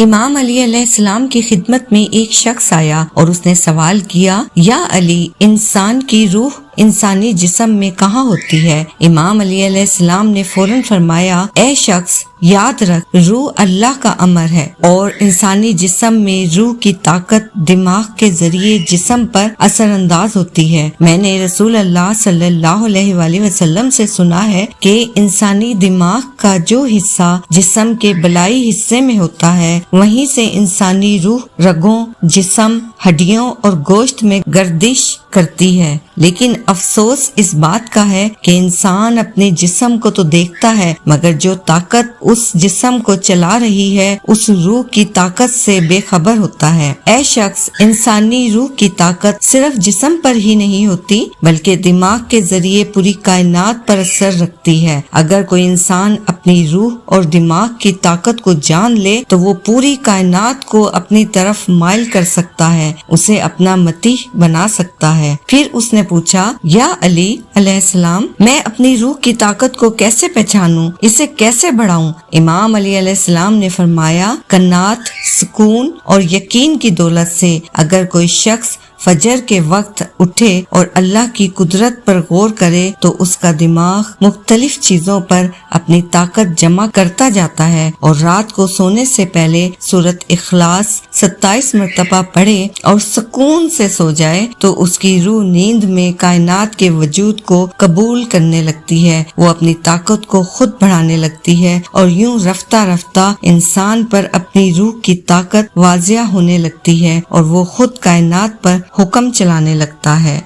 امام علی علیہ السلام کی خدمت میں ایک شخص آیا اور اس نے سوال کیا، یا علی، انسان کی روح انسانی جسم میں کہاں ہوتی ہے؟ امام علی علیہ السلام نے فوراً فرمایا، اے شخص، یاد رکھ، روح اللہ کا امر ہے اور انسانی جسم میں روح کی طاقت دماغ کے ذریعے جسم پر اثر انداز ہوتی ہے۔ میں نے رسول اللہ صلی اللہ علیہ وآلہ وسلم سے سنا ہے کہ انسانی دماغ کا جو حصہ جسم کے بالائی حصے میں ہوتا ہے، وہیں سے انسانی روح رگوں، جسم، ہڈیوں اور گوشت میں گردش کرتی ہے۔ لیکن افسوس اس بات کا ہے کہ انسان اپنے جسم کو تو دیکھتا ہے، مگر جو طاقت اس جسم کو چلا رہی ہے اس روح کی طاقت سے بے خبر ہوتا ہے۔ اے شخص، انسانی روح کی طاقت صرف جسم پر ہی نہیں ہوتی بلکہ دماغ کے ذریعے پوری کائنات پر اثر رکھتی ہے۔ اگر کوئی انسان اپنی روح اور دماغ کی طاقت کو جان لے تو وہ پوری کائنات کو اپنی طرف مائل کر سکتا ہے، اسے اپنا مطیع بنا سکتا ہے۔ پھر اس نے پوچھا، یا علی علیہ السلام، میں اپنی روح کی طاقت کو کیسے پہچانوں، اسے کیسے بڑھاؤں؟ امام علی علیہ السلام نے فرمایا، قناعت، سکون اور یقین کی دولت سے۔ اگر کوئی شخص فجر کے وقت اٹھے اور اللہ کی قدرت پر غور کرے تو اس کا دماغ مختلف چیزوں پر اپنی طاقت جمع کرتا جاتا ہے، اور رات کو سونے سے پہلے سورۃ اخلاص 27 مرتبہ پڑھے اور سکون سے سو جائے تو اس کی روح نیند میں کائنات کے وجود کو قبول کرنے لگتی ہے، وہ اپنی طاقت کو خود بڑھانے لگتی ہے، اور یوں رفتہ رفتہ انسان پر اپنی روح کی طاقت واضح ہونے لگتی ہے اور وہ خود کائنات پر حکم چلانے لگتا ہے۔